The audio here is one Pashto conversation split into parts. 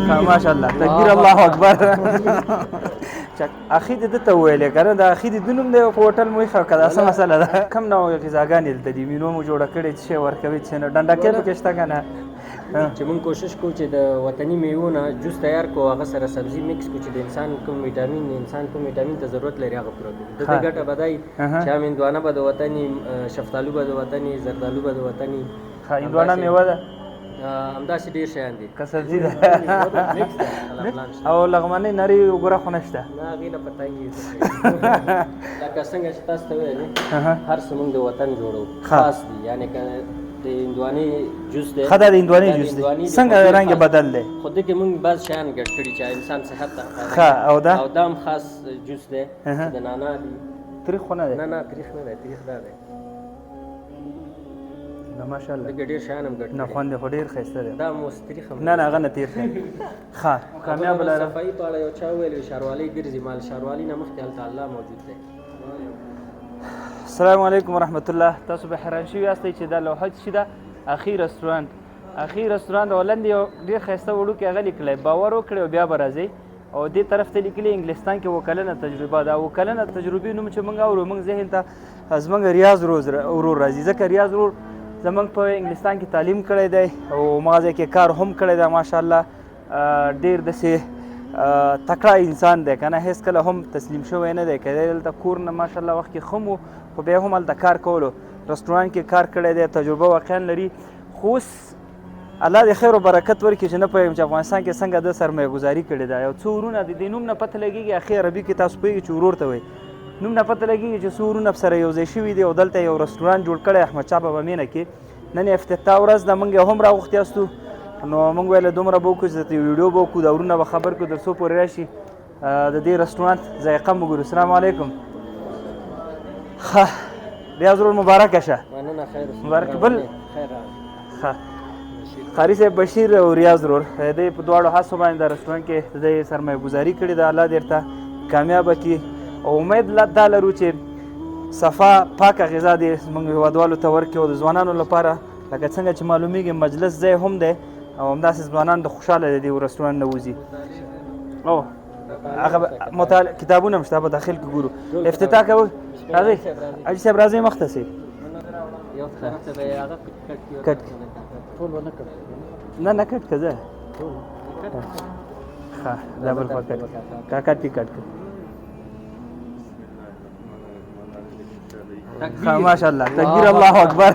ماشاءالله تکبیر الله اکبر اخی دې ته ویلې کنه دا اخی دې دونم دی په هوټل مو خو کدا څه مسله ده کم نو غذاګانې دلته دي مینو مو جوړه کړې چې ورکوي چې نه ډنډه کې پکې شته کنه چې موږ کوشش کوو چې د وطني میوو نه جوس تیار کوو هغه سره سبزي میکس کوو چې د انسان کوم ویټامین ته ضرورت لري هغه پوره کړو د دې ګټه به دی چې هندوانه به د وطني شفتالو به د وطني زردالو به د وطني هندوانه میوه ده همداسې ډېر شیان دي که سبزي ده او لغمنۍ نري وګوره خو نشته نه هغې نه پته کېږي لکه څنګه چې تاسو ته ویلې هر څه موږ د وطن جوړو خاص دي یعنې که د هندوانې جوس دی ښه دا د هندوانې جوس دی څنګه رنګ بدل دی خو دې کې موږ بعض شیان ګډ کړي چې انسان صحت ته ښه او دا هم خاص جوس دی چې د نانا دي تریخ خو نه دی نه تریخ نه دی تریخ دا دی ماشاءالله دغه ډیر شان هم ګټ نه خوند خو ډیر ښایسته دی دا مستری خبره نه هغه نه تیر دی ښه کامیاب لاره صفایي په اړه یو چا ویل شاروالي ګرځي مال شاروالي نه مخکې هلته الله موجود دی السلام علیکم ورحمت الله تاسو به حیران شوي یاستئ چې دا لوحه چې ده اخي رستورانت ولند یو ډېر ښایسته وړوکی هغه لیکلی باور وکړئ او بیا به راځئ او دې طرف ته لیکلي انګلستان کې وکلنه تجربه ده وکلنه تجربې نوم چې موږ اورو موږ ذهن ته زموږ ریاض ورور راځي ځکه ریاض ورور زموږ په انګلستان کې تعلیم کړی دی او مغازه کې کار هم کړی دی ماشاءالله ډېر داسې تکړه انسان دی که نه هېڅ کله هم تسلیم شوی نه دی که دی دلته کور نه ماشاءالله وخت کې ښه و خو بیا هم هلته کار کولو رستورانت کې کار کړی دی تجربه واقعا لري خو اوس الله دې خیر و برکت ورکړي چې نه پوهېږم چې افغانستان کې څنګه د سرمایه ګزاري کړې ده یو څو ورونه د دې نوم نه پته لګېږي اخي عربي کې تاسو پوهېږئ چې ورور ته وایي نوم نه پته لګېږي چې څو ورونه سره یو ځای شوي دي او دلته یو رستورانت جوړ کړی احمدشاه بابا مینه کې نن افتتاح ورځ ده موږ هم راغوښتي یاستو نو موږ ویله دومره به وکړو چې درته ویډیو به وکړو دا ورونه به خبر کړو تر څو پورې راشي د دې رستورانت ذایقه مو ګورو السلام علیکم ښه ریاض ورور مبارکه شه مبارک بل ښه قاري صاحب بشیر او ریاض ورور دی په دواړو هڅو باندې د رستورانت کې د سرمایه ګزاري کړې ده الله دې ورته کامیابه کړي او امید دا لرو چې صفا پاکه غذا دې زموږ هېوادوالو ته ورکړي او د ځوانانو لپاره لکه څنګه چې معلومیږي مجلس ځای هم دی او همداسې ځوانان د خوشحاله دی دې رستورانت نه وځي او هغه کتابونه هم شته په داخل کې ګورو افتتاح کوو راځئ حاجي صاحب راځئ مخته سئ کټ نه کټ که زه ښه دا بل خوا کټ کاکا تی کټ ښه ماشاءالله تکبیر الله اکبر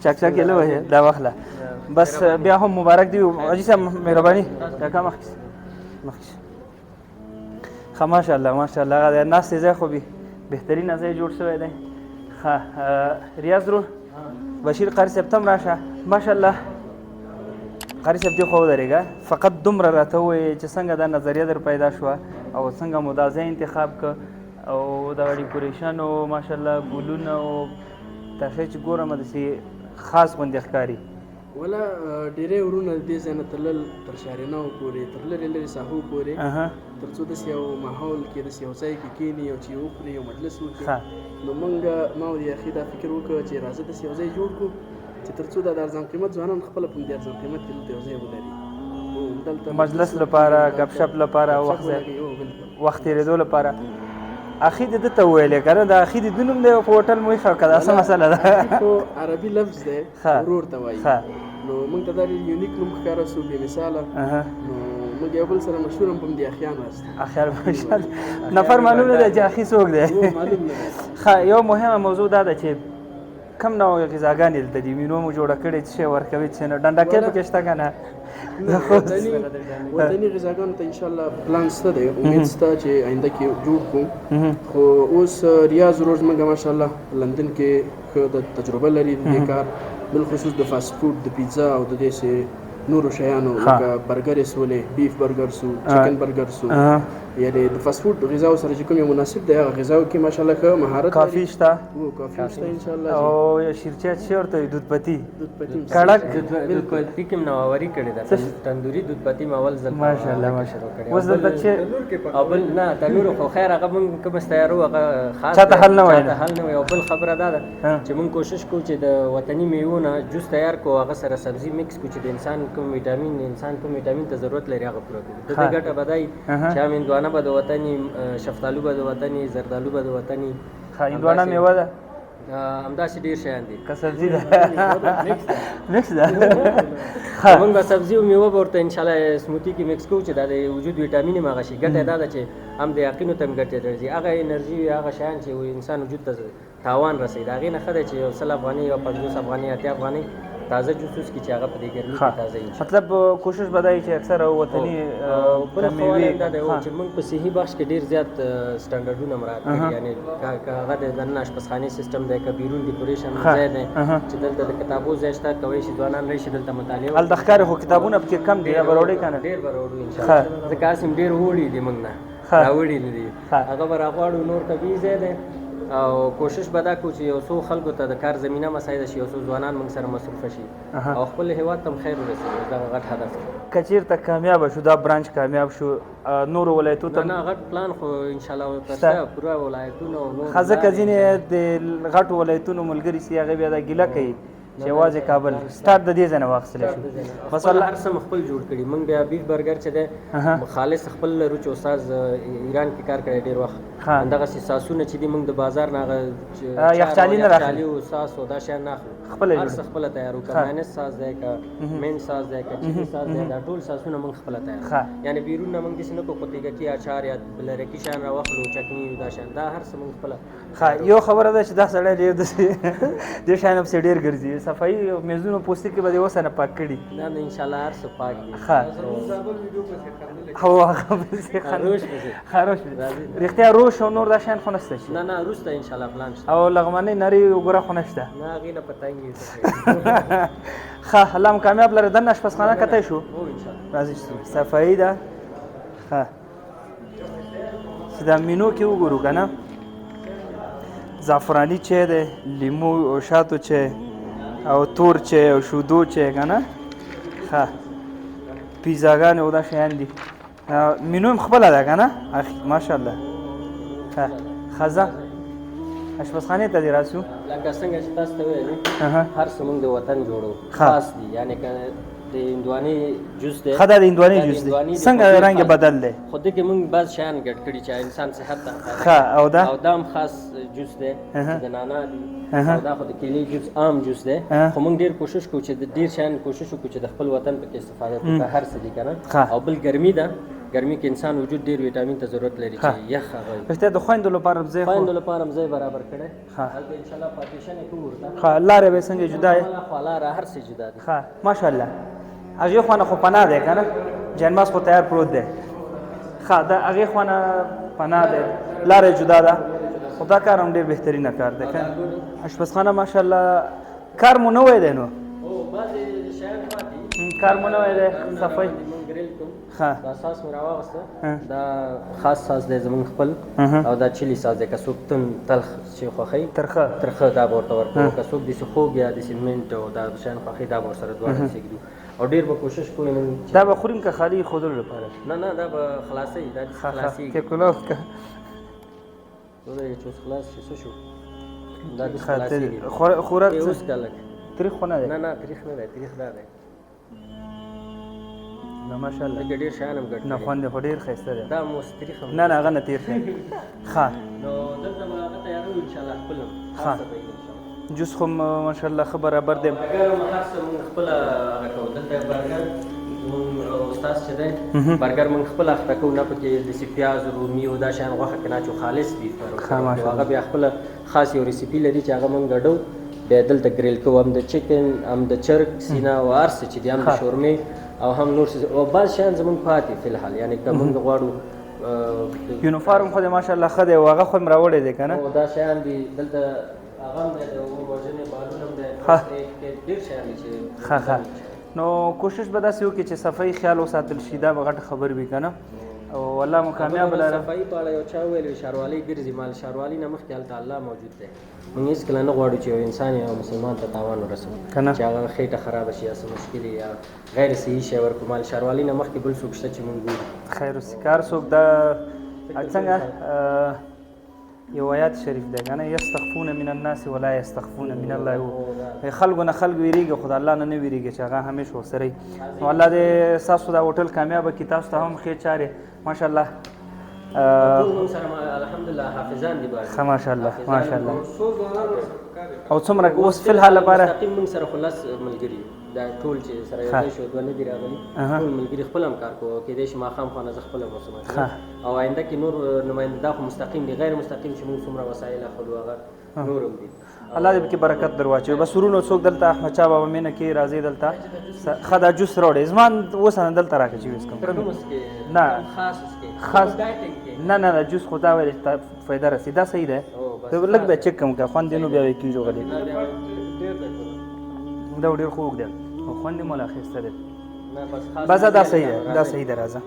چک چک یې نه وهې دا واخله بس بیا هم مبارک دی حاجي صاحب مهرباني کاکا مخکې ښه ماشاءالله هغه د ناستې ځای خو بهترینه ځای جوړ شوی دی ښه ریاض ورور بشیر قاري صاحب ته هم راشه ماشاءالله قاري صاحب دې خوا ودرېږه فقط دومره راته ووایې چې څنګه دا نظریه در پیدا شوه او څنګه مو دا ځای انتخاب که او دا ډیکوریشن او ماشاءالله ګلونه او دا شی چې ګورم داسې خاص غوندې ښکاري ولا ډېری ورونه دې ځای نه تلل تر شاریناو پورې تر لرې لرې ساحو پورې تر څو داسې یو ماحول کې داسې یو ځای کې کښېني او چې وخوري یو مجلس وکړي نو موږ ما او د اخي دا فکر وکړ چې راځه داسې یو ځای جوړ کړو چې تر څو دا د ارزان قیمت ځوانان خپله په دې ارزان قیمت کې دلته یو ځای ولري مجلس لپاره ګپ شپ لپاره وخت تېرېدو لپاره اخي دې ته ویلې که نه دا اخي دې نوم دی په هوټل مو ایښی که دا څه مسله ده خو عربي لفظ دی ورور ته وایي نو موږ ته دا ډېر یونیک نوم ښکاره سو بې مثاله نو موږ یو بل سره مشهور هم په همدې اخیان راست نفر معلوم نه دی چې اخي څوک دی ښه یو مهمه موضوع دا ده چې کم نوع غذاګانې دلته دي مینو مو جوړه کړې چې شی ورکوي چې نه ډنډکۍ پکې شته که نه وطني غذاګانو ته انشاءالله پلان شته دی امید شته چې آینده کې جوړ کړو خو اوس ریاض ورور زموږ ماشاءالله لندن کې ښه د تجربه لري د دې کار بالخصوص د فاست فوډ د پیزا او د داسې نورو شیانو لکه برګر یې سولې بیف برګر سو چکن برګر سو یعنی د فاست فود غذاو سره چې کوم یو مناسب دی هغه غذاو کې ماشاءالله ښه مهارت کافی شته کافی شته ان شاء الله او شیرچه چې ورته دودھ پتی کړه بالکل تیکم نوواری کړی دا تندوري دودھ پتی ماول زل ماشاءالله ماشاءالله وز د چې او بل نه تنور خو خیر هغه مونږ کوم استیارو هغه خاص چاته حل نه وای حل نه وای او بل خبره ده چې مونږ کوشش کوو چې د وطني میوو نه جوس تیار کو هغه سره سبزی میکس کو چې د انسان کوم ویټامین ته ضرورت لري هغه پوره کړو د دې ګټه بدای چې هندوانه به د وطني شفتالو به د وطني زردالو به د وطني هندوانه میوه ده همداسې ډېر شیان دي که سبزي ده مکس ده موږ به سبزي او میوه به ورته انشاءالله سموتي کې مکس کوو چې دا د وجود ویټامین هم هغه شي ګټه دا ده چې هم د یقینو ته هم ګټه درځي هغه انرژي هغه شیان چې انسان وجود ته تاوان رسوي د هغې نه ښه دی چې یو 100 افغانۍ یا 50 افغانۍ 80 افغانۍ تازه جوس اوس کی چې هغه په دې ګرمي کې تازه وي مطلب کوشش بدای چې اکثر وطني کمیوي دا دی چې موږ په صحي بخش کې ډیر زیات سټانډرډونه مراعات کړي یعنی هغه د دننه آشپزخانې سیستم دی که بیرون ډیکوریشن ځای دی چې دلته د کتابو ځای شته کولی شي ځوانان راشي دلته مطالعه هلته ښکاري خو کتابونه پکې کم دي بروړې که نه ډېر بروړو انشاءالله ځکه هسې هم ډېر وړي دي موږ نه راوړي نه دي هغه به راغواړو نور طبیعي ځای دی او کوشش به دا کوو چې یو څو خلکو ته د کار زمینه مساعده شي یو څو ځوانان موږ سره مصروفه شي او خپل هیواد ته هم خیر ورسوي دغه غټ هدف که چېرته کامیابه شو دا برانچ کامیاب شو نورو ولایتو ته نه غټ پلان خو انشاءالله ورته پوره ولایتونه او نور ځکه ځینې د غټو ولایتونو ملګري سي هغه بیا دا ګیله کوي چې یوازې کابل سټارټ د دې ځای نه واخیستلی شو بس هر څه خپل جوړ کړي موږ بیا بیف برګر چې دی خالص خپل لرو چې استاد ایران کې کار کړی ډېر وخت همدغسې ساسونه چې دي موږ د بازار نه هغه یخچالي نه یخچالي او ساس او دا شیان نه اخلو هر څه خپله تیارو که ماینس ساس دی که مین ساس دی که چیني ساس دی دا ټول ساسونه موږ خپله تیارو یعنې بیرون نه موږ داسې نه کوو قطیګکي اچار یا لرګي شیان راواخلو چکني دا شیان دا هر څه موږ خپله یو خبره ده چې دا سړی ډېر داسې دې شیانو پسې ډېر ګرځي صفایي میزونو پوستکي به دې اوس نه پاک کړي نه انشاءالله هر څه پاک دي هو هغه پسې خروش رښتیا روش او نور دا شیان خو نشته شي نه وروسته انشاءالله پلان شته او لغمنۍ نرۍ وګوره خو نشته نه هغې نه په تنګ یو ښه الله م کامیاب لرې دننه اشپزخانه کتی شو راځئ صفایي ده ښه چې دا مینو کې وګورو که نه زعفراني چای دی لیمو او شاتو چای او تور چای او شودو چای که نه ښه پیزاګانې او دا شیان دي مینو هم خپله ده که نه ماشاءالله ښه ښه اشپزخانې ته دې راسو لکه څنګه چې تاسو ته ویلې هر څه موږ د وطن جوړو خاص دي یعنې که د هندوانې جوس دی ښه دا د هندوانې جوس دی څنګه رنګ بدل دی خو دې کې موږ بعض شیان ګډ کړي چې انسان صحت ته ښه او دا هم خاص جوس دی د نانا دي او دا خو د کیلې جوس عام جوس دی خو موږ ډېر کوشش کوو چې د ډېر شیان کوشش وکړو چې د خپل وطن پکې استفاده وکړو هر څه دي که نه او بل ګرمي ده ګرمي کې انسان وجود ډېر ویټامین ته ضرورت لري چې یخ هغه رښتیا د خویندو لپاره هم ځای خویندو لپاره هم ځای برابر کړی هلته انشاءالله پارټیشن یې کوو ورته ښه لارې به یې څنګه جدا یې خوا لاره هر څه جدا دي ښه ماشاءالله هغې خوا نه خو پناه دی که نه جانماز خو تیار پروت دی ښه د هغې خوا نه پناه دی لاره جدا ده خو دا کار هم ډېر بهترینه کار دی که اشپزخانه ماشاءالله کار مو نوی دی نو کار مو نوی دی صفایي دا ساس مې راواغسته دا خاص ساس دی زموږ خپل او دا چیلي ساس دی که څوک تلخ چې خوښوي ترخه دا به ورته ورکوو که څوک داسې خوږ یا داسې منټ او دا شیان خوښوي دا به ورسره دواړه سږدو او ډېر به کوشش کوو دا به خوریم که خالي ښودلو لپاره نه دا به خلاصوي دا خلاصېږي کیکولاو که چې اوس خلاص شي څه شو دا داسې خلاصېږي خوراک اوس که لږ تریخ خو نه دی نه تریخ نه دی تریخ دا دی نه ماشاءالله دغه ډېر شیان هم ګډ نه خوند خو ډېر ښایسته دی دا مو تریخ هم نه هغه نه تیر ښه نو دلته به هغه تیارو انشاءالله خپل هم جوس خو ماشاءالله ښه برابر دی برګر هم هر څه مونږ خپله هغه کوو دلته برګر مونږ استاد چې دی برګر مونږ خپله اخته کوو نه پکې داسې پیاز رومي او دا شیان غوښه کې نه چې خالص بیف کارو هغه بیا خپله خاص یو ریسیپي لري چې هغه مونږ ګډو بیا دلته ګریل کوو هم د چکن هم د چرګ سینه او هر څه چې دي هم د شورمې او هم نور او بعض شیان زمونږ پاتې فی الحال یعنې که مونږ غواړو یونیفارم خو دې ماشاءالله ښه دی او هغه خو مې راوړی دی که نه دا شیان دي دلته هغه هم دی د وژنې بالون هم دی ډېر شیان دي چې نو کوشش به داسې وکړي چې صفایي خیال وساتل شي دا به غټه خبر وي که نه او الله مو کامیاب لاره. صفایي په اړه یو چا ویل ښاروالۍ ګرځي، مال ښاروالۍ نه مخکې هلته الله موجود دی. موږ هېڅکله نه غواړو چې یو انسان یا مسلمان ته تاوان ورسوي چې هغه خېټه خرابه شي یا څه مشکل یا غیر صحي شی ورکړو. مال ښاروالۍ نه مخکې بل څوک شته چې موږ ګورو. خیر کار څوک دا څنګه یو آیات شریف دی کنه، یستخفون من الناس ولا یستخفون من الله. خلکو نه خلک ویریږي، خو د الله نه نه ویریږي چې هغه همیشه ورسره وي. نو الله دې ستاسو دا هوټل کامیابه کړي، تاسو ته هم ښې چارې ماشاءالله. موږ سره الحمدلله حافظان دي باندې. ښه ماشاءالله ماشاءالله. او څومره اوس فی الحال لپاره مستقیم موږ سره خو لس ملګري دا ټول چې سره یو ځای شو، دوه نه دي راغلي، ټول ملګري خپل هم کار کوو. کېدای شي ماښام خو نه زه خپله موسم او آینده کې نور نماینده دا خو مستقیم دي، غیر مستقیم چې موږ څومره وسایل اخلو هغه نور هم دي. الله دې پکې برکت در واچوي. بس ورونو څوک دلته احمدشاه بابا مینه کې راځي دلته ښه دا جوس راوړی زما اوس نه دلته راکړه چې ویس کوم نه خاص نه نه جوس خو دا ویل فایده رسي دا صحیح ده. ته لږ بیا چک کوم که خوند نو بیا کېږو غلی دا ډېر خوږ دی او خوند یې مولا اخیسته دی. بس دا صحیح ده، دا صحیح ده. راځه